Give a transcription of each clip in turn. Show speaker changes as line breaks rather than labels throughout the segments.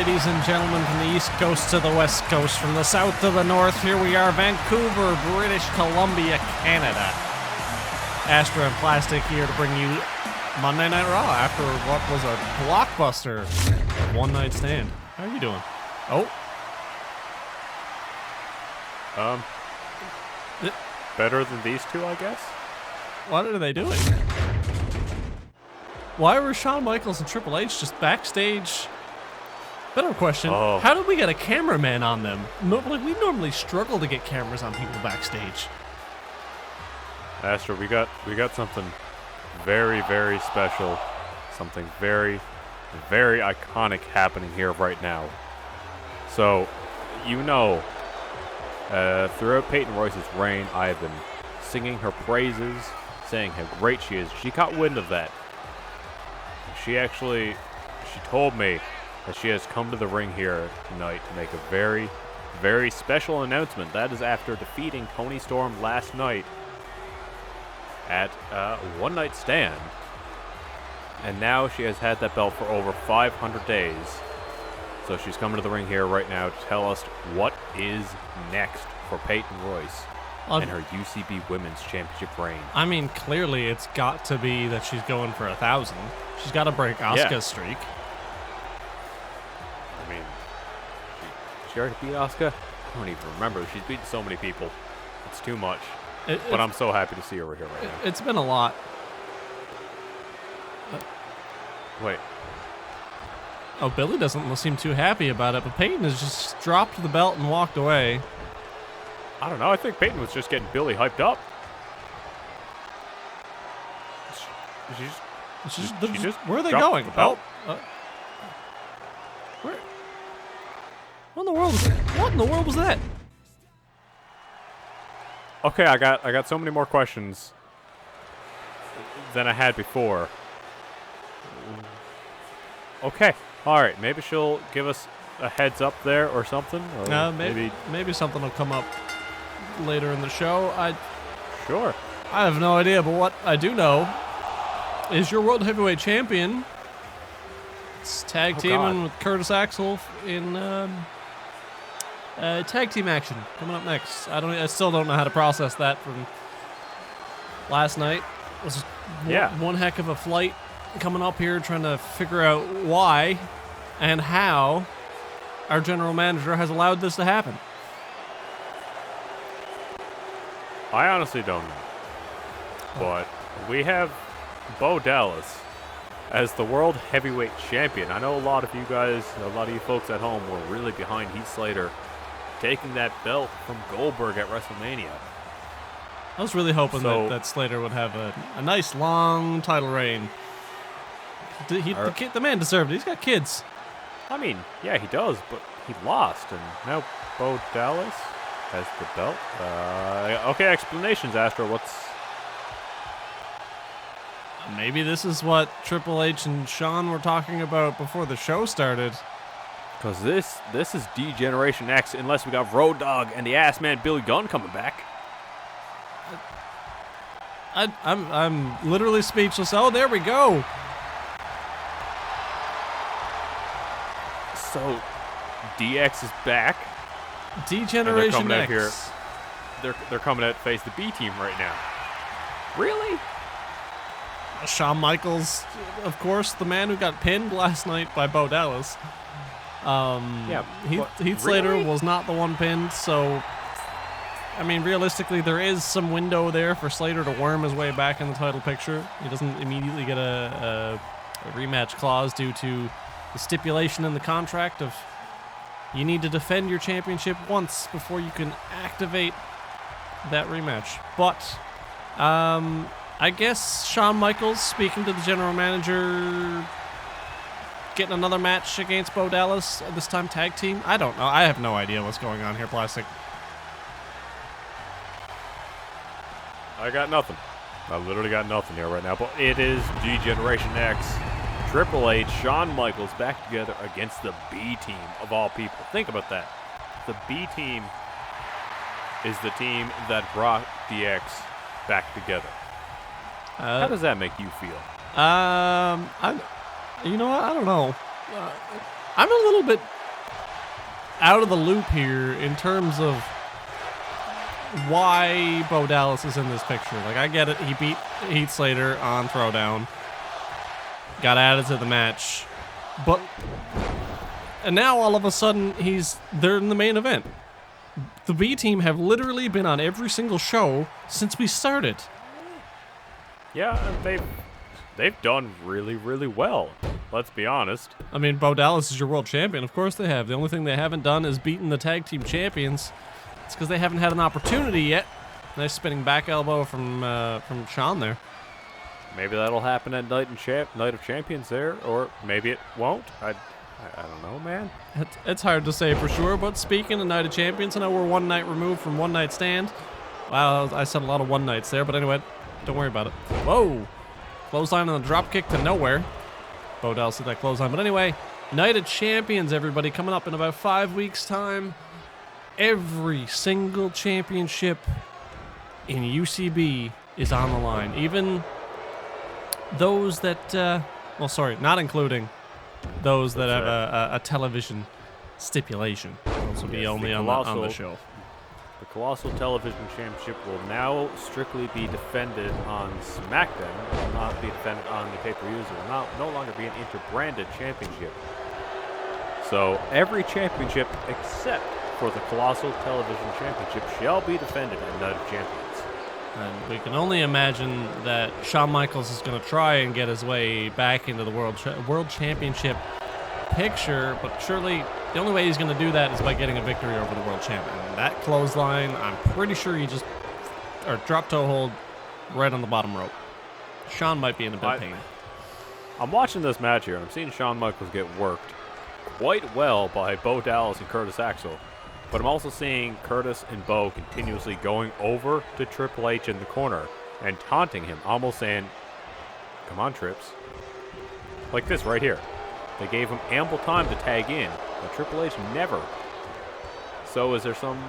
ladies and gentlemen, from the East Coast to the West Coast, from the South to the North, here we are, Vancouver, British Columbia, Canada. Astra and Plastic here to bring you Monday Night Raw after what was a blockbuster one-night stand. How are you doing? Oh.
Better than these two, I guess?
What are they doing? Why were Shawn Michaels and Triple H just backstage? Better question.
Oh.
How did we get a cameraman on them? We normally struggle to get cameras on people backstage.
Astra, we got something very, very special. Something very, very iconic happening here right now. So, throughout Peyton Royce's reign, I have been singing her praises, saying how great she is. She caught wind of that. She told me that she has come to the ring here tonight to make a very, very special announcement. That is after defeating Toni Storm last night at a one-night stand. And now she has had that belt for over 500 days. So she's coming to the ring here right now to tell us what is next for Peyton Royce and her UCB Women's Championship reign.
I mean, clearly it's got to be that she's going for 1,000. She's got to break Asuka's streak.
I mean, she already beat Asuka? I don't even remember. She's beaten so many people. It's too much. But I'm so happy to see her over here right now.
It's been a lot.
Wait.
Oh, Billy doesn't seem too happy about it, but Peyton has just dropped the belt and walked away.
I don't know. I think Peyton was just getting Billy hyped up.
Where are they going?
The belt.
Where? What in the world was that?
Okay, I got so many more questions than I had before. Okay, all right. Maybe she'll give us a heads up there or something. Or
maybe something will come up later in the show.
Sure.
I have no idea, but what I do know is your World Heavyweight Champion. It's tag teaming with Curtis Axel in tag team action coming up next. I still don't know how to process that from last night. It was one heck of a flight coming up here, trying to figure out why and how our general manager has allowed this to happen.
I honestly don't know. But we have Bo Dallas as the World Heavyweight Champion. I know a lot of you folks at home were really behind Heath Slater taking that belt from Goldberg at WrestleMania.
I was really hoping that Slater would have a nice long title reign. The man deserved it. He's got kids.
I mean, yeah, he does, but he lost, and now Bo Dallas has the belt. Okay, explanations, Astro.
Maybe this is what Triple H and Shawn were talking about before the show started.
Because this is D-Generation X, unless we got Road Dogg and the ass man Billy Gunn coming back.
I'm literally speechless. Oh, there we go.
So, DX is back.
D-Generation X.
Here. They're coming out to face the B team right now. Really?
Shawn Michaels, of course, the man who got pinned last night by Bo Dallas. Heath Slater was not the one pinned, so I mean, realistically, there is some window there for Slater to worm his way back in the title picture. He doesn't immediately get a rematch clause due to the stipulation in the contract of you need to defend your championship once before you can activate that rematch. But I guess Shawn Michaels, speaking to the general manager, getting another match against Bo Dallas, this time tag team. I don't know. I have no idea what's going on here, Plastic.
I got nothing. I literally got nothing here right now. But it is D-Generation X. Triple H, Shawn Michaels back together against the B team of all people. Think about that. The B team is the team that brought DX back together. How does that make you feel?
You know what? I don't know. I'm a little bit out of the loop here in terms of why Bo Dallas is in this picture. Like, I get it. He beat Heath Slater on Throwdown. Got added to the match. But and now all of a sudden they're in the main event. The B team have literally been on every single show since we started.
Yeah, they've done really, really well. Let's be honest.
I mean, Bo Dallas is your world champion. Of course they have. The only thing they haven't done is beaten the tag team champions. It's because they haven't had an opportunity yet. Nice spinning back elbow from Shawn there.
Maybe that'll happen at Night of Champions there, or maybe it won't. I don't know, man.
It's hard to say for sure, but speaking of Night of Champions, I know we're 1 night removed from One Night Stand. Wow, I said a lot of one nights there, but anyway, don't worry about it. Whoa! Clothesline on the drop kick to nowhere. Bo Dallas did that clothesline, but anyway, Night of Champions, everybody, coming up in about 5 weeks' time. Every single championship in UCB is on the line. Even those that, well, sorry, not including those that have a television stipulation. Those will be only on the show.
The Colossal Television Championship will now strictly be defended on SmackDown. It will not be defended on the pay-per-views. It will no longer be an inter-branded championship. So every championship except for the Colossal Television Championship shall be defended at Night of Champions.
And we can only imagine that Shawn Michaels is going to try and get his way back into the World Championship picture, but surely the only way he's going to do that is by getting a victory over the World Champion. That clothesline, I'm pretty sure he just, or drop toe hold right on the bottom rope. Shawn might be in a bit of pain.
I'm watching this match here, and I'm seeing Shawn Michaels get worked quite well by Bo Dallas and Curtis Axel. But I'm also seeing Curtis and Bo continuously going over to Triple H in the corner and taunting him, almost saying, "Come on, Trips." Like this right here. They gave him ample time to tag in, but Triple H never. So is there some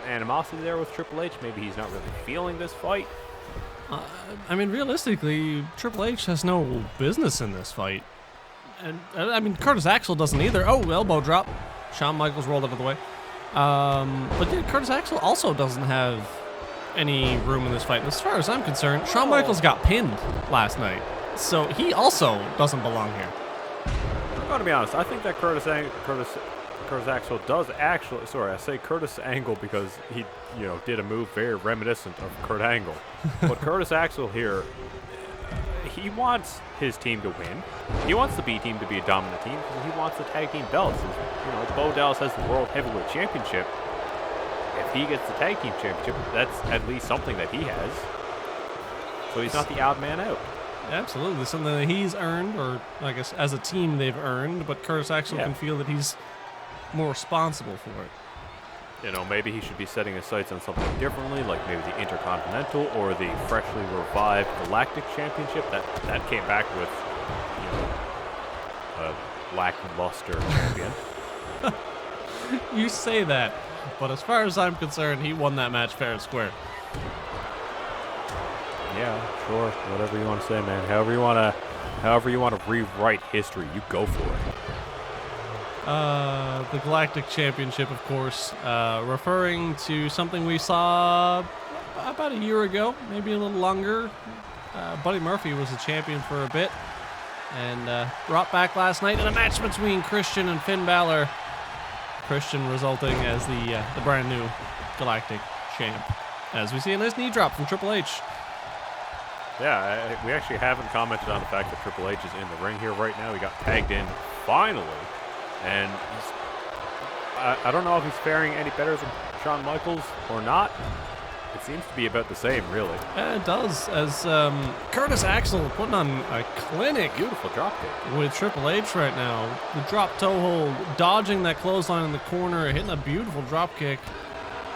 animosity there with Triple H? Maybe he's not really feeling this fight?
I mean, realistically, Triple H has no business in this fight. And I mean, Curtis Axel doesn't either. Oh, elbow drop. Shawn Michaels rolled out of the way. But yeah, Curtis Axel also doesn't have any room in this fight. And as far as I'm concerned, Shawn Michaels got pinned last night, so he also doesn't belong here.
I'm going to be honest. I think that Curtis Axel does actually. Sorry, I say Curtis Angle because he, did a move very reminiscent of Kurt Angle. But Curtis Axel here, he wants his team to win. He wants the B team to be a dominant team because he wants the tag team belts. Bo Dallas has the World Heavyweight Championship. If he gets the tag team championship, that's at least something that he has. So he's not the odd man out.
Absolutely, something that he's earned, or I guess as a team they've earned. But Curtis Axel can feel that he's more responsible for it.
Maybe he should be setting his sights on something differently, like maybe the Intercontinental or the freshly revived Galactic Championship. That came back with, a lackluster champion.
You say that, but as far as I'm concerned, he won that match fair and square.
Yeah, sure. Whatever you want to say, man. However you want to rewrite history, you go for it.
The Galactic Championship, of course, referring to something we saw about a year ago, maybe a little longer. Buddy Murphy was the champion for a bit, and brought back last night in a match between Christian and Finn Balor. Christian resulting as the brand new Galactic champ, as we see a nice knee drop from Triple H.
Yeah, we actually haven't commented on the fact that Triple H is in the ring here right now. He got tagged in finally. And I don't know if he's faring any better than Shawn Michaels or not. It seems to be about the same, really.
It does, as Curtis Axel putting on a clinic.
Beautiful dropkick
with Triple H right now. The drop toe hold, dodging that clothesline in the corner, hitting a beautiful drop kick.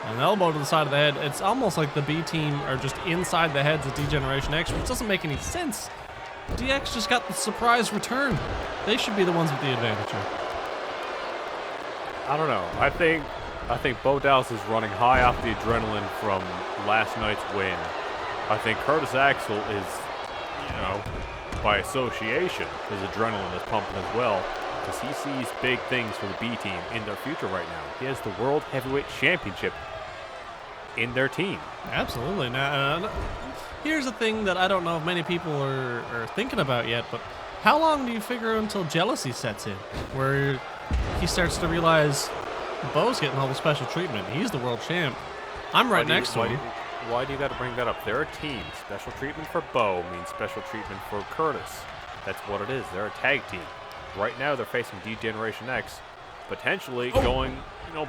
An elbow to the side of the head. It's almost like the B team are just inside the heads of D-Generation X, which doesn't make any sense. DX just got the surprise return. They should be the ones with the advantage here.
I don't know. I think Bo Dallas is running high off the adrenaline from last night's win. I think Curtis Axel is, by association, his adrenaline is pumping as well. because he sees big things for the B team in their future right now. He has the World Heavyweight Championship in their team.
Absolutely. Now, here's a thing that I don't know if many people are thinking about yet, but how long do you figure until jealousy sets in, where he starts to realize Bo's getting all the special treatment? He's the world champ. I'm right next to him.
Why do you got to bring that up? They're a team. Special treatment for Bo means special treatment for Curtis. That's what it is. They're a tag team. Right now, they're facing D-Generation X, potentially going,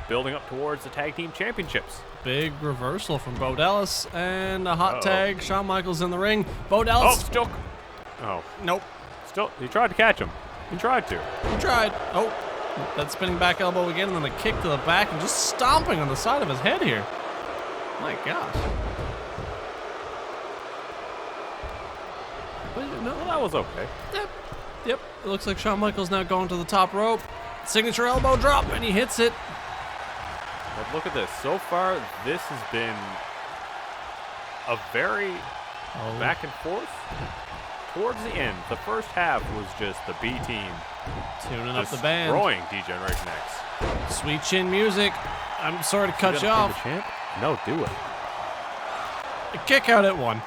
building up towards the tag team championships.
Big reversal from Bo Dallas and a hot tag. Shawn Michaels in the ring. Bo Dallas.
Still. Oh.
Nope.
Still. He tried to catch him. He tried to.
He tried. Oh. That spinning back elbow again, and then a kick to the back, and just stomping on the side of his head here. My gosh.
No, that was okay.
Yep. It looks like Shawn Michaels now going to the top rope. Signature elbow drop, and he hits it.
But look at this. So far, this has been a very back and forth. Towards the end, the first half was just the B team
tuning up the band,
destroying D-Generation X.
Sweet chin music. I'm sorry to cut you off.
No, do it.
A kick out at 1.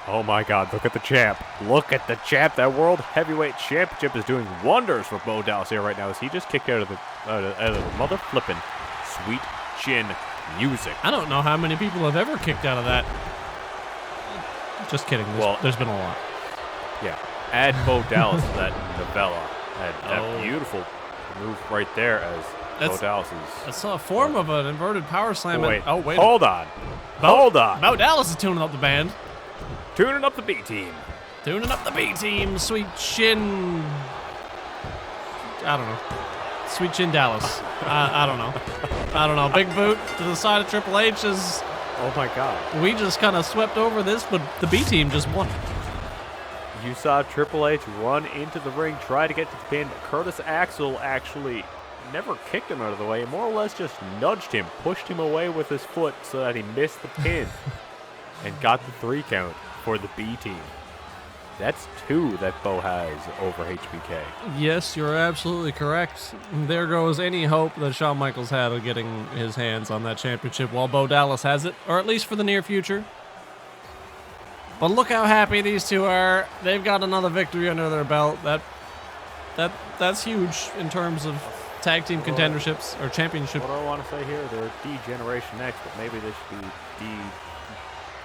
Oh my God! Look at the champ. Look at the champ. That World Heavyweight Championship is doing wonders for Bo Dallas here right now. As he just kicked out of the mother flipping sweet chin music.
I don't know how many people have ever kicked out of that. Just kidding. There's been a lot.
Yeah. Add Bo Dallas to that novella. That beautiful move right there as Bo Dallas is.
That's a form of an inverted power slam.
Wait.
Wait.
Hold on. Hold on.
Bo Dallas is tuning up the band.
Tuning up the B team.
Tuning up the B team. Sweet chin. I don't know. Sweet chin Dallas. I don't know. I don't know. Big boot to the side of Triple H is.
Oh my God.
We just kind of swept over this, but the B team just won.
You saw Triple H run into the ring, try to get to the pin. Curtis Axel actually never kicked him out of the way, more or less just nudged him, pushed him away with his foot so that he missed the pin and got the 3 count for the B team. That's 2 that Bo has over HBK.
Yes, you're absolutely correct. There goes any hope that Shawn Michaels had of getting his hands on that championship while Bo Dallas has it, or at least for the near future. But look how happy these two are. They've got another victory under their belt. That's huge in terms of tag team contenderships or championship.
What do I want to say here? They're D-Generation X, but maybe they should be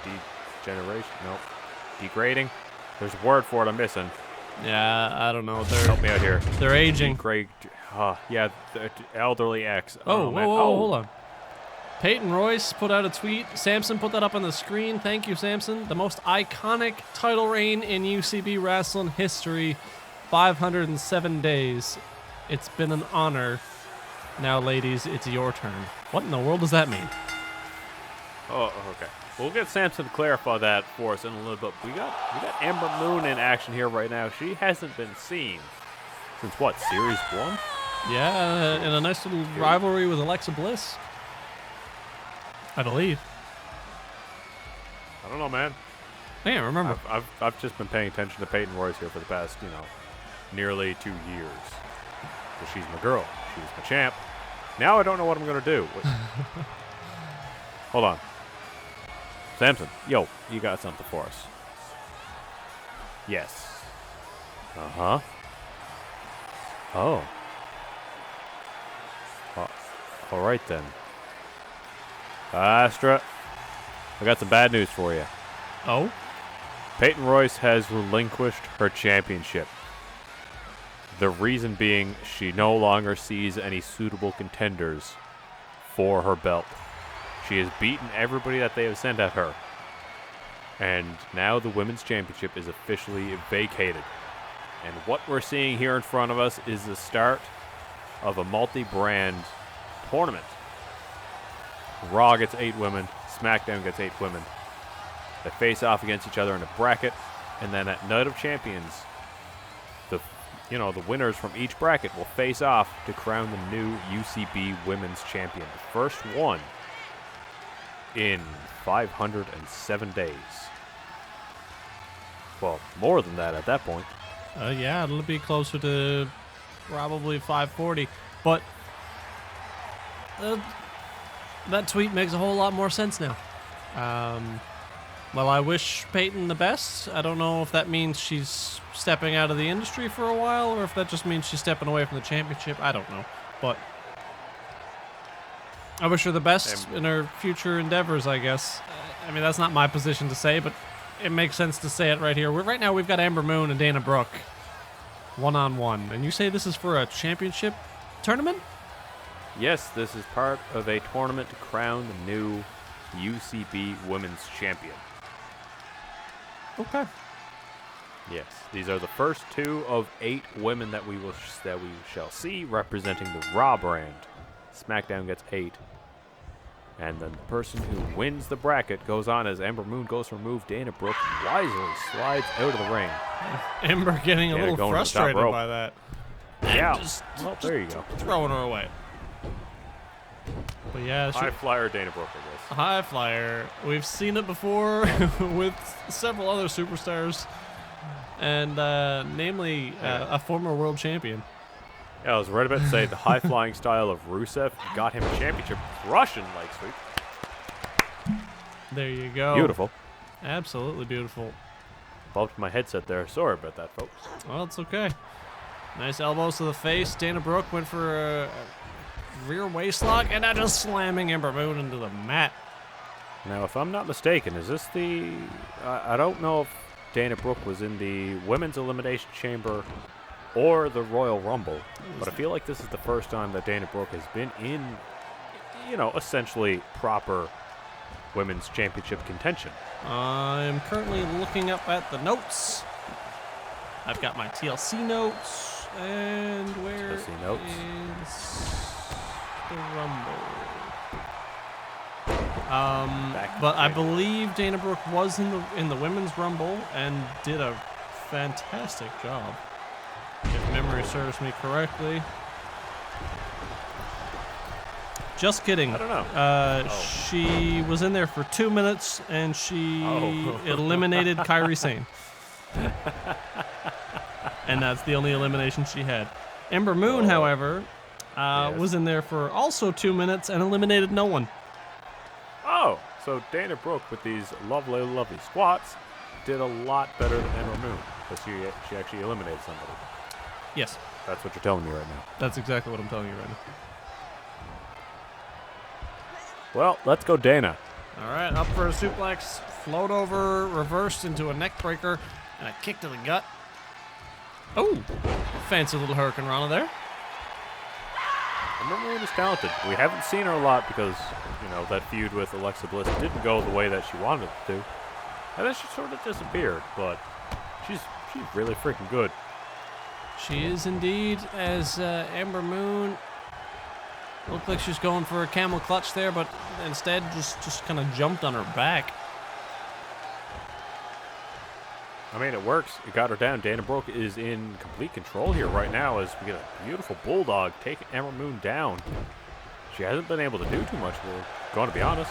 D-Generation. Nope. Degrading. There's a word for it I'm missing.
Yeah, I don't know.
Help me out here.
They're aging.
Yeah, elderly X.
Whoa, hold on. Peyton Royce put out a tweet. Samson put that up on the screen. Thank you, Samson. The most iconic title reign in UCB wrestling history. 507 days. It's been an honor. Now, ladies, it's your turn. What in the world does that mean?
Oh, okay. We'll get Samson to clarify that for us in a little bit. We got Ember Moon in action here right now. She hasn't been seen since what, Series 1?
Yeah, in a nice little rivalry with Alexa Bliss, I believe.
I don't know, man.
Yeah, remember.
I've just been paying attention to Peyton Royce here for the past, nearly 2 years. Well, she's my girl. She's my champ. Now I don't know what I'm gonna do. Hold on. Samson, yo, you got something for us. Yes. Uh-huh. Oh. All right, then. Astra, I got some bad news for you.
Oh?
Peyton Royce has relinquished her championship. The reason being she no longer sees any suitable contenders for her belt. She has beaten everybody that they have sent at her. And now the Women's Championship is officially vacated. And what we're seeing here in front of us is the start of a multi-brand tournament. Raw gets 8 women. SmackDown gets 8 women. They face off against each other in a bracket. And then at Night of Champions, the winners from each bracket will face off to crown the new UCB Women's Champion. The first one in 507 days. Well, more than that at that point.
Yeah, it'll be closer to probably 540. But that tweet makes a whole lot more sense now. Well, I wish Peyton the best. I don't know if that means she's stepping out of the industry for a while or if that just means she's stepping away from the championship. I don't know. But I wish her the best in her future endeavors, I guess. I mean, that's not my position to say, but it makes sense to say it right here. Right now, we've got Ember Moon and Dana Brooke one-on-one. And you say this is for a championship tournament?
Yes, this is part of a tournament to crown the new UCB Women's Champion.
Okay.
Yes, these are the first 2 of 8 women that we shall see representing the Raw brand. SmackDown gets 8. And then the person who wins the bracket goes on as Ember Moon goes to remove Dana Brooke, wisely slides out of the ring.
Ember getting a little frustrated by that.
Yeah, well, there you go.
Throwing her away. But yeah,
high flyer Dana Brooke, I guess.
High flyer. We've seen it before with several other superstars, and namely a former world champion.
Yeah, I was right about to say the high flying style of Rusev got him a championship Russian leg sweep.
There you go.
Beautiful.
Absolutely beautiful.
Bumped my headset there. Sorry about that, folks.
Well, it's okay. Nice elbows to the face. Dana Brooke went for a rear waistlock, and now just slamming Ember Moon into the mat.
Now, if I'm not mistaken, is this the... I don't know if Dana Brooke was in the Women's Elimination Chamber or the Royal Rumble, but I feel like this is the first time that Dana Brooke has been in, you know, essentially proper Women's Championship contention.
I'm currently looking up at the notes. I've got my TLC notes, and where
TLC notes.
is the Rumble? But I believe Dana Brooke was in the Women's Rumble and did a fantastic job, if memory serves me correctly. Just kidding.
I don't know.
She was in there for 2 minutes, and she eliminated Kairi Sane. And that's the only elimination she had. Ember Moon, however, was in there for also 2 minutes and eliminated no one.
Oh, so Dana Brooke with these lovely, lovely squats did a lot better than Ember Moon because she actually eliminated somebody.
Yes.
That's what you're telling me right now.
That's exactly what I'm telling you right now.
Well, let's go Dana.
All right, up for a suplex, float over, reversed into a neck breaker, and a kick to the gut. Oh, fancy little Hurricane Rana there.
Ember Moon is talented. We haven't seen her a lot because, you know, that feud with Alexa Bliss didn't go the way that she wanted it to. And then she sort of disappeared, but she's really freaking good.
She is indeed, as Ember Moon looked like she was going for a camel clutch there, but instead just kind of jumped on her back.
I mean, it works. It got her down. Dana Brooke is in complete control here right now as we get a beautiful bulldog taking Ember Moon down. She hasn't been able to do too much, we're going to be honest.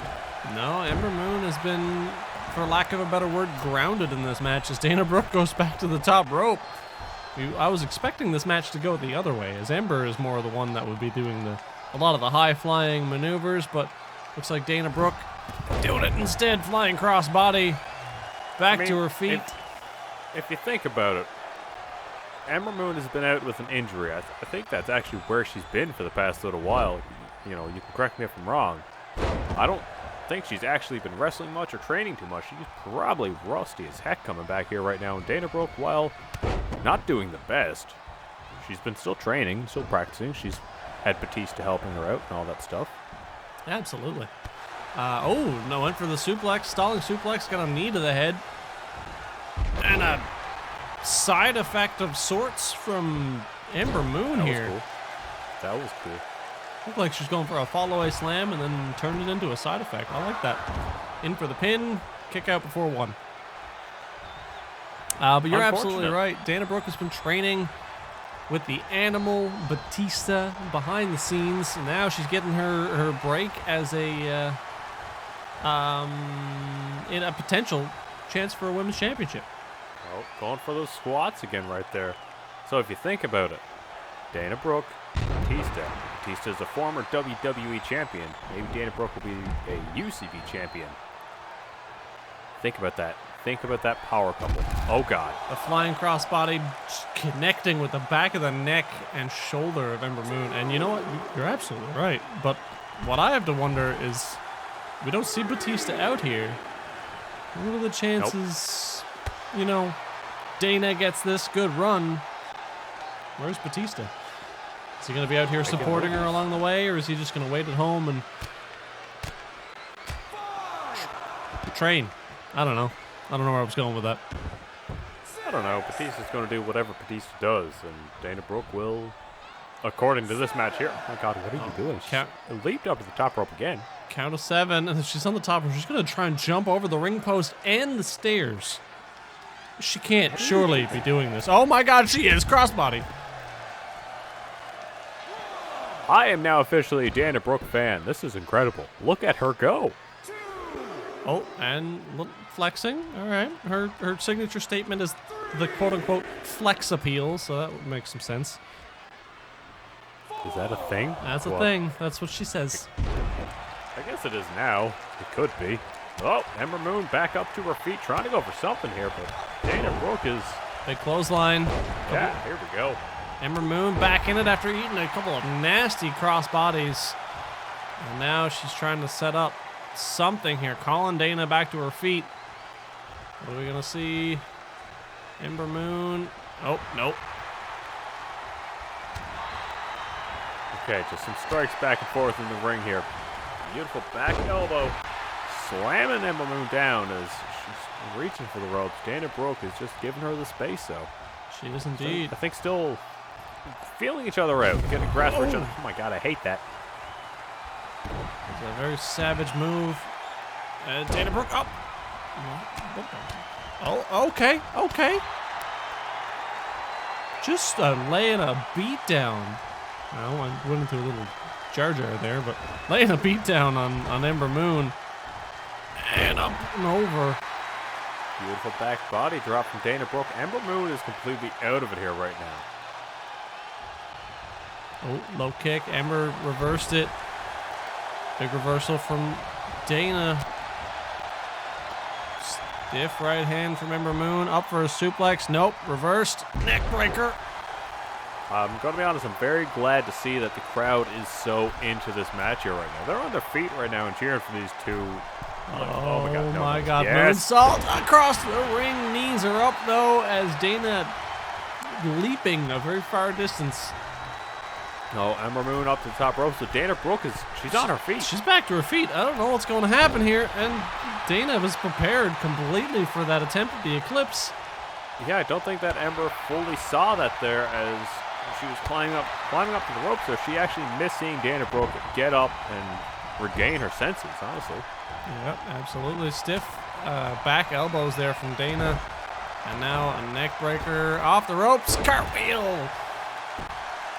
No, Ember Moon has been, for lack of a better word, grounded in this match as Dana Brooke goes back to the top rope. I was expecting this match to go the other way, as Ember is more the one that would be doing a lot of the high-flying maneuvers, but looks like Dana Brooke doing it instead, flying cross-body back to her feet.
If you think about it, Ember Moon has been out with an injury. I think that's actually where she's been for the past little while. You know, you can correct me if I'm wrong. I don't think she's actually been wrestling much or training too much. She's probably rusty as heck coming back here right now. And Dana Brooke, while not doing the best, she's been still training, still practicing. She's had Batista helping her out and all that stuff.
Absolutely. No, went for the suplex, stalling suplex, got a knee to the head. And a side effect of sorts from Ember Moon here.
Cool. That was cool.
Looked like she's going for a follow-away slam and then turned it into a side effect. I like that. In for the pin, kick out before one. But you're absolutely right. Dana Brooke has been training with the animal Batista behind the scenes. Now she's getting her break as in a potential chance for a women's championship.
Oh, going for those squats again right there. So if you think about it, Dana Brooke, Batista. Batista is a former WWE champion. Maybe Dana Brooke will be a UCB champion. Think about that. Think about that power couple. Oh, God.
The flying crossbody connecting with the back of the neck and shoulder of Ember Moon. And you know what? You're absolutely right. But what I have to wonder is we don't see Batista out here. What are the chances, you know, Dana gets this good run? Where's Batista? Is he going to be out here supporting her along the way, or is he just going to wait at home and train? I don't know. I don't know where I was going with that.
I don't know. Batista's going to do whatever Batista does, and Dana Brooke will, according to this match here. Oh, my God, what are you doing? She leaped up to the top rope again.
Count of 7, and she's on the top rope. She's going to try and jump over the ring post and the stairs. She can't surely be doing this. Oh, my God, she is. Crossbody.
I am now officially a Dana Brooke fan. This is incredible. Look at her go.
Oh, and flexing. All right. Her signature statement is the quote-unquote flex appeal, so that would make some sense.
Is that a thing?
That's a thing. That's what she says.
I guess it is now. It could be. Oh, Ember Moon back up to her feet, trying to go for something here, but Dana Brooke is...
Big clothesline.
Yeah, here we go.
Ember Moon back in it after eating a couple of nasty cross bodies. And now she's trying to set up something here, calling Dana back to her feet. What are we going to see? Ember Moon. Oh, nope.
Okay, just some strikes back and forth in the ring here. Beautiful back elbow. Slamming Ember Moon down as she's reaching for the ropes. Dana Brooke is just giving her the space, though.
She is indeed.
I think still feeling each other out, getting a grasp for each other. Oh my God, I hate that.
It's a very savage move. And Dana Brooke up. Oh, okay, okay. Just laying a beat down. Well, I went into a little jar there, but laying a beat down on Ember Moon. And up and over.
Beautiful back body drop from Dana Brooke. Ember Moon is completely out of it here right now.
Oh, low kick. Ember reversed it. Big reversal from Dana. Stiff right hand from Ember Moon. Up for a suplex. Nope. Reversed. Neck breaker.
I'm going to be honest, I'm very glad to see that the crowd is so into this match here right now. They're on their feet right now and cheering for these two.
Oh my God.
No,
my God.
yes.
Moonsault across the ring. Knees are up, though, as Dana leaping a very far distance.
No, Ember Moon up to the top rope. So Dana Brooke she's on her feet.
She's back to her feet. I don't know what's going to happen here. And Dana was prepared completely for that attempt at the Eclipse.
Yeah, I don't think that Ember fully saw that there as she was climbing up to the rope. So she actually missed seeing Dana Brooke get up and regain her senses, honestly.
Yep, absolutely. Stiff back elbows there from Dana. And now a neck breaker off the ropes. Cartwheel.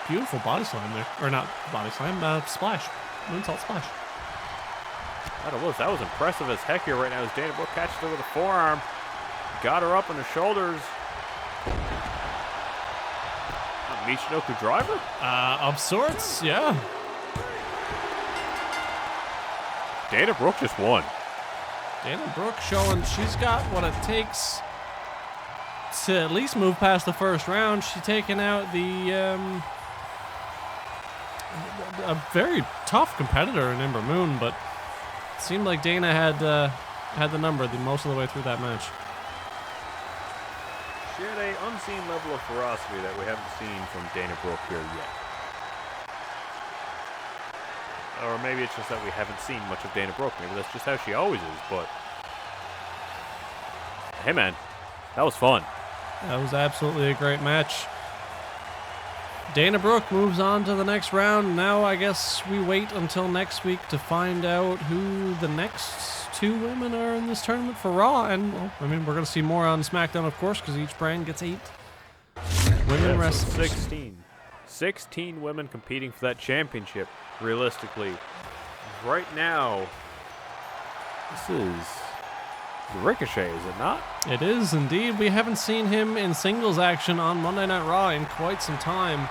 Beautiful body slam there. Or not body slam, splash. Moonsault splash.
That was impressive as heck here right now as Dana Brooke catches her with a forearm. Got her up on her shoulders. A Michinoku driver?
Of sorts, yeah.
Dana Brooke just won.
Dana Brooke showing she's got what it takes to at least move past the first round. She's taken out a very tough competitor in Ember Moon, but it seemed like Dana had the number most of the way through that match.
She had an unseen level of ferocity that we haven't seen from Dana Brooke here yet. Or maybe it's just that we haven't seen much of Dana Brooke. Maybe that's just how she always is, but... Hey, man. That was fun.
That was absolutely a great match. Dana Brooke moves on to the next round. Now I guess we wait until next week to find out who the next two women are in this tournament for Raw. And, well, I mean, we're going to see more on SmackDown, of course, because each brand gets 8 women wrestlers.
16 women competing for that championship, realistically. Right now, this is Ricochet, is it not?
It is indeed. We haven't seen him in singles action on Monday Night Raw in quite some time.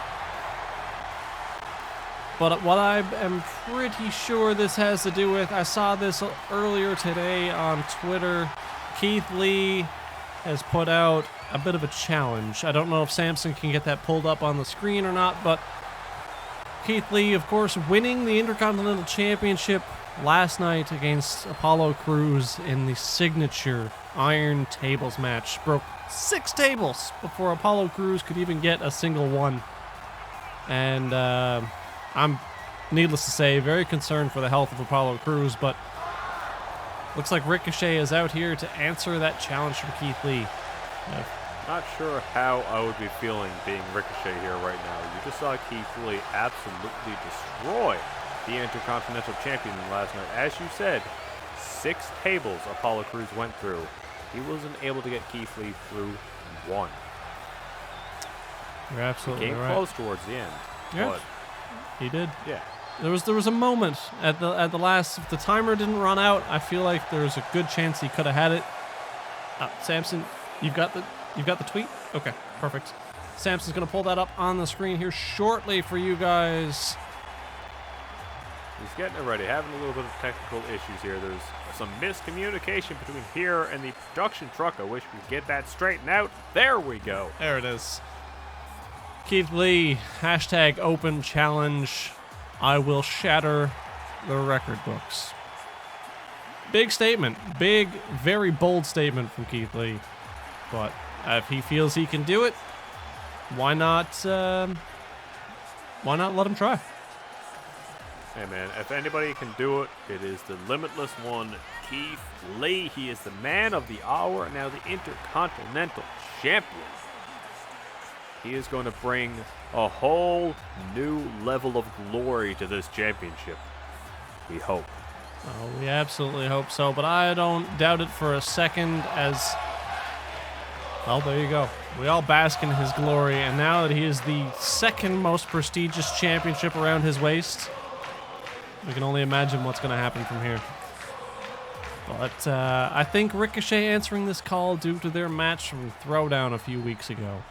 But what I am pretty sure this has to do with, I saw this earlier today on Twitter. Keith Lee has put out a bit of a challenge. I don't know if Samson can get that pulled up on the screen or not, but Keith Lee, of course, winning the Intercontinental Championship last night against Apollo Crews in the signature Iron Tables match. Broke 6 tables before Apollo Crews could even get a single one. And I'm, needless to say, very concerned for the health of Apollo Crews, but looks like Ricochet is out here to answer that challenge from Keith Lee.
Not sure how I would be feeling being Ricochet here right now. You just saw Keith Lee absolutely destroy the Intercontinental Champion last night. As you said, 6 tables Apollo Crews went through. He wasn't able to get Keith Lee through 1.
You're absolutely
right. Came close towards the end.
Yeah,
but
he did.
Yeah.
There was a moment at the last. If the timer didn't run out, I feel like there's a good chance he could have had it. Samson, you've got the tweet? Okay, perfect. Samson's gonna pull that up on the screen here shortly for you guys.
He's getting it ready, having a little bit of technical issues here. There's some miscommunication between here and the production truck. I wish we could get that straightened out. There we go.
There it is. Keith Lee, hashtag open challenge. I will shatter the record books. Big statement. Big, very bold statement from Keith Lee. But if he feels he can do it, why not let him try?
Hey man, if anybody can do it, it is the limitless one, Keith Lee. He is the man of the hour, now the Intercontinental Champion. He is going to bring a whole new level of glory to this championship. We hope.
Oh, we absolutely hope so, but I don't doubt it for a second as... Well, there you go. We all bask in his glory, and now that he is the second most prestigious championship around his waist, we can only imagine what's going to happen from here. But I think Ricochet answering this call due to their match from Throwdown a few weeks ago.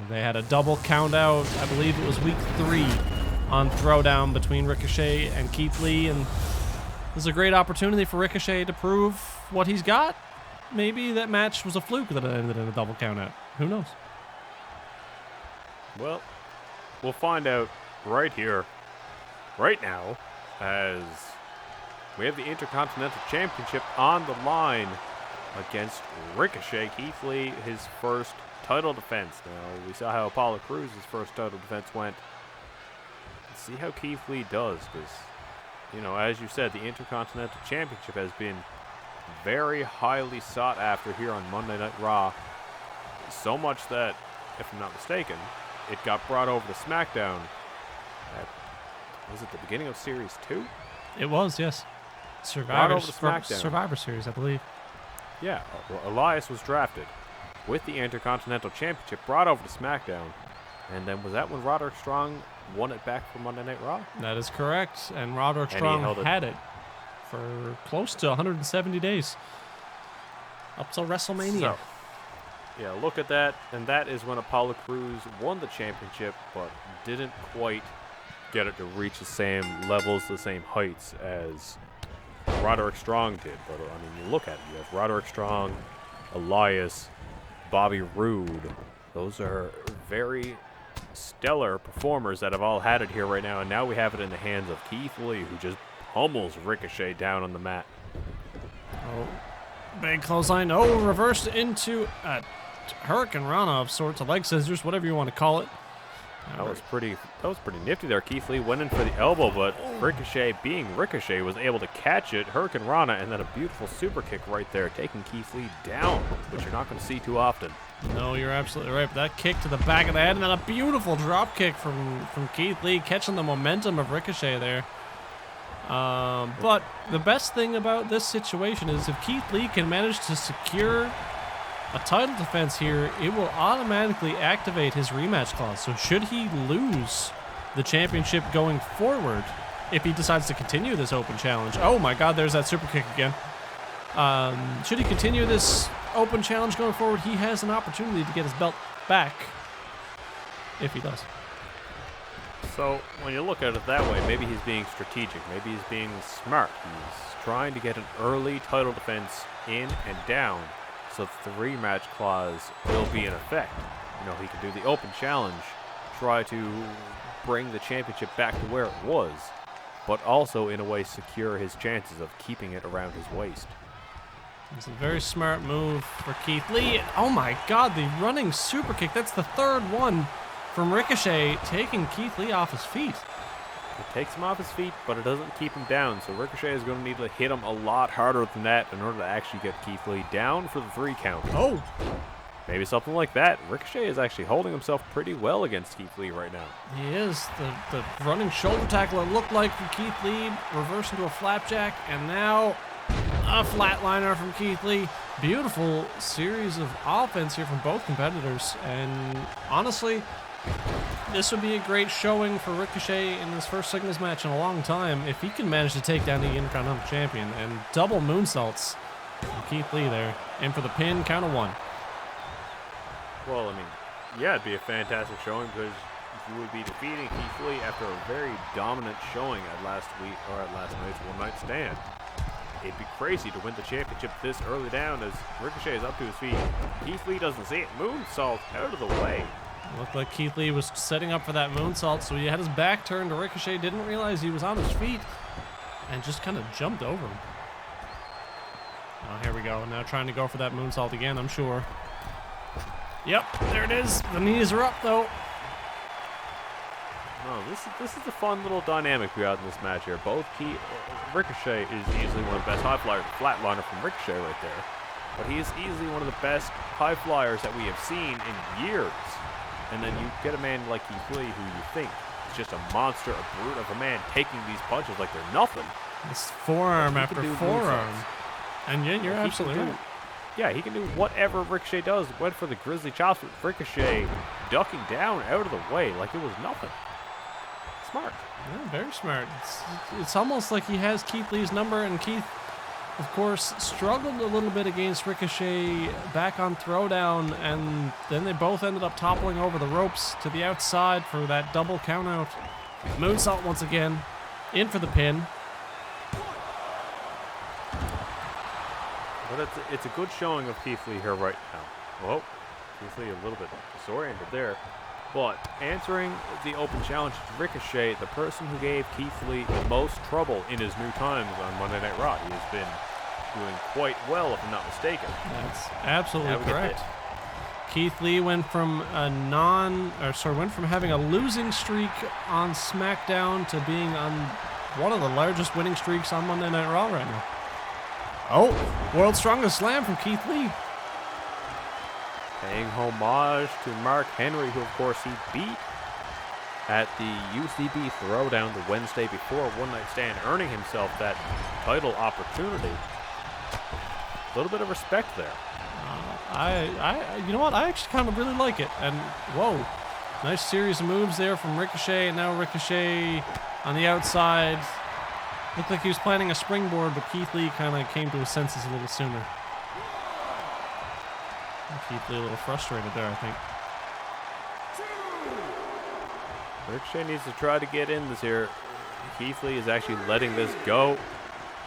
They had a double count out, I believe it was week 3 on Throwdown between Ricochet and Keith Lee, and this is a great opportunity for Ricochet to prove what he's got. Maybe that match was a fluke that it ended in a double count out. Who knows?
Well, we'll find out right here, right now, as we have the Intercontinental Championship on the line against Ricochet. Keith Lee, his first title defense. Now, we saw how Apollo Crews' first title defense went. Let's see how Keith Lee does, because, you know, as you said, the Intercontinental Championship has been very highly sought after here on Monday Night Raw. So much that, if I'm not mistaken, it got brought over to SmackDown at, was it the beginning of Series 2?
It was, yes. Survivor Series, I believe.
Yeah, well, Elias was drafted with the Intercontinental Championship, brought over to SmackDown, and then was that when Roderick Strong won it back for Monday Night Raw?
That is correct, and Roderick Strong had it for close to 170 days, up till WrestleMania.
So, yeah, look at that, and that is when Apollo Crews won the championship, but didn't quite get it to reach the same levels, the same heights as Roderick Strong did. But, I mean, you look at it, you have Roderick Strong, Elias, Bobby Roode. Those are very stellar performers that have all had it here right now, and now we have it in the hands of Keith Lee, who just pummels Ricochet down on the mat.
Oh, big clothesline. Oh, reversed into a Hurricane Rana of sorts, of leg scissors, whatever you want to call it.
That was pretty nifty there. Keith Lee went in for the elbow, but Ricochet, being Ricochet, was able to catch it. Hurricane Rana, and then a beautiful super kick right there, taking Keith Lee down, which you're not going to see too often.
No, you're absolutely right. But that kick to the back of the head, and then a beautiful drop kick from Keith Lee, catching the momentum of Ricochet there. But the best thing about this situation is if Keith Lee can manage to secure a title defense here, it will automatically activate his rematch clause. So should he lose the championship going forward, if he decides to continue this open challenge, oh my God, there's that super kick again. Should he continue this open challenge going forward, he has an opportunity to get his belt back if he does.
So when you look at it that way, maybe he's being strategic. Maybe he's being smart. He's trying to get an early title defense in and down so that the rematch clause will be in effect. You know, he can do the open challenge, try to bring the championship back to where it was, but also in a way secure his chances of keeping it around his waist.
It's a very smart move for Keith Lee. Oh my God, the running super kick. That's the third one from Ricochet, taking Keith Lee off his feet.
It takes him off his feet, but it doesn't keep him down, so Ricochet is going to need to hit him a lot harder than that in order to actually get Keith Lee down for the 3 count.
Oh!
Maybe something like that. Ricochet is actually holding himself pretty well against Keith Lee right now.
He is. The running shoulder tackle, it looked like from Keith Lee, reversed into a flapjack, and now a flatliner from Keith Lee. Beautiful series of offense here from both competitors, and honestly, this would be a great showing for Ricochet in his first singles match in a long time if he can manage to take down the Intercontinental Champion, and double moonsaults from Keith Lee there, and for the pin, count of 1.
Well, I mean, yeah, it'd be a fantastic showing because you would be defeating Keith Lee after a very dominant showing at last night's one-night stand. It'd be crazy to win the championship this early down as Ricochet is up to his feet. Keith Lee doesn't see it. Moonsault out of the way.
Looked like Keith Lee was setting up for that moonsault, so he had his back turned to Ricochet, didn't realize he was on his feet, and just kind of jumped over him. Oh, here we go. Now trying to go for that moonsault again, I'm sure. Yep, there it is. The knees are up, though.
Oh, this is a fun little dynamic we got in this match here. Ricochet is easily one of the best high flyers. Flatliner from Ricochet right there. But he is easily one of the best high flyers that we have seen in years. And then you get a man like Keith Lee who you think is just a monster, a brute of a man taking these punches like they're nothing.
It's forearm after forearm. And yeah, you're absolutely right.
Yeah, he can do whatever Ricochet does. Went for the Grizzly chops with Ricochet ducking down out of the way like it was nothing. Smart.
Yeah, very smart. It's almost like he has Keith Lee's number, and Keith, of course, struggled a little bit against Ricochet back on Throwdown, and then they both ended up toppling over the ropes to the outside for that double countout. Moonsault once again, in for the pin.
But it's a good showing of Keith Lee here right now. Whoa, Keith Lee a little bit disoriented there. But answering the open challenge to Ricochet, the person who gave Keith Lee the most trouble in his new times on Monday Night Raw. He has been doing quite well, if I'm not mistaken.
That's absolutely correct. Keith Lee went from having a losing streak on SmackDown to being on one of the largest winning streaks on Monday Night Raw right now. Oh, World's Strongest Slam from Keith Lee.
Paying homage to Mark Henry, who of course he beat at the UCB Throwdown the Wednesday before One Night Stand, earning himself that title opportunity. A little bit of respect there.
You know what? I actually kind of really like it. And whoa, nice series of moves there from Ricochet, and now Ricochet on the outside. Looked like he was planning a springboard, but Keith Lee kind of came to his senses a little sooner. Keith Lee a little frustrated there, I think.
Ricochet needs to try to get in this here. Keith Lee is actually letting this go.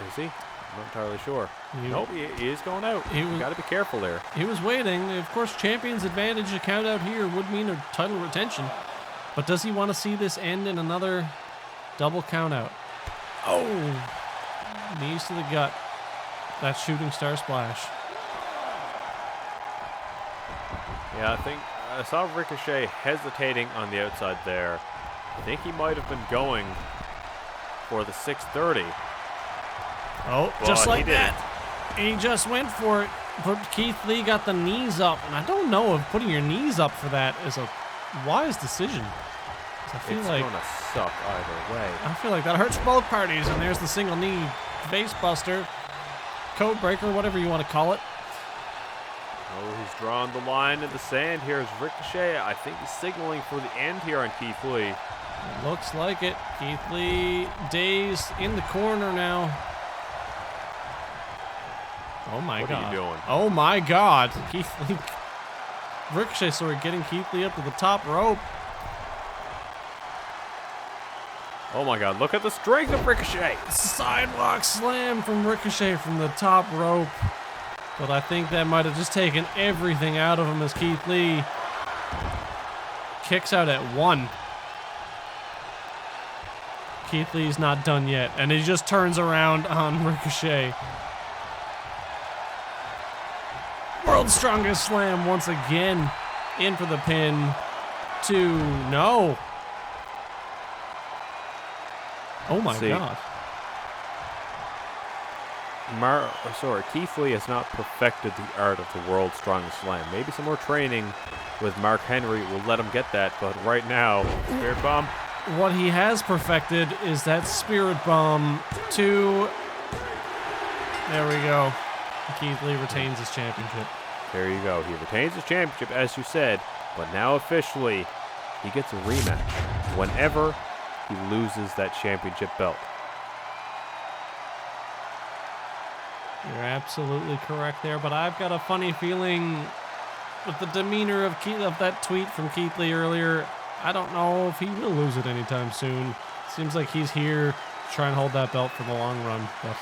Is he? I'm not entirely sure. Nope, he is going out. You got to be careful there.
He was waiting. Of course, champion's advantage, a count out here would mean a title retention. But does he want to see this end in another double count out? Oh! Knees to the gut. That shooting star splash.
Yeah, I saw Ricochet hesitating on the outside there. I think he might have been going for the 630.
Oh, just like that. He just went for it. But Keith Lee got the knees up. And I don't know if putting your knees up for that is a wise decision. I feel
it's
like
going to suck either way.
I feel like that hurts both parties. And there's the single knee face buster, code breaker, whatever you want to call it.
Oh, he's drawn the line in the sand here as Ricochet. I think he's signaling for the end here on Keith Lee.
It looks like it. Keith Lee dazed in the corner now. Oh my God.
What are you doing?
Oh my God. Keith Lee. Ricochet started getting Keith Lee up to the top rope.
Oh my God, look at the strength of Ricochet.
Sidewalk slam from Ricochet from the top rope. But I think that might have just taken everything out of him as Keith Lee kicks out at 1. Keith Lee's not done yet, and he just turns around on Ricochet. World's Strongest Slam once again. In for the pin. 2. No. Oh my God.
Keith Lee has not perfected the art of the World's Strongest Slam. Maybe some more training with Mark Henry will let him get that, but right now, Spirit Bomb.
What he has perfected is that Spirit Bomb 2. There we go. Keith Lee retains his championship.
There you go. He retains his championship, as you said, but now officially, he gets a rematch whenever he loses that championship belt.
You're absolutely correct there, but I've got a funny feeling with the demeanor of that tweet from Keith Lee earlier, I don't know if he will lose it anytime soon. Seems like he's here to try and hold that belt for the long run. But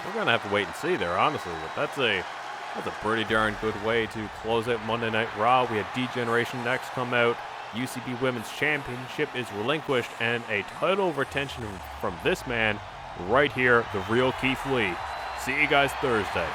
we're going to have to wait and see there, honestly. But that's a pretty darn good way to close out Monday Night Raw. We had D-Generation next come out. UCB Women's Championship is relinquished, and a title retention from this man right here, the real Keith Lee. See you guys Thursday.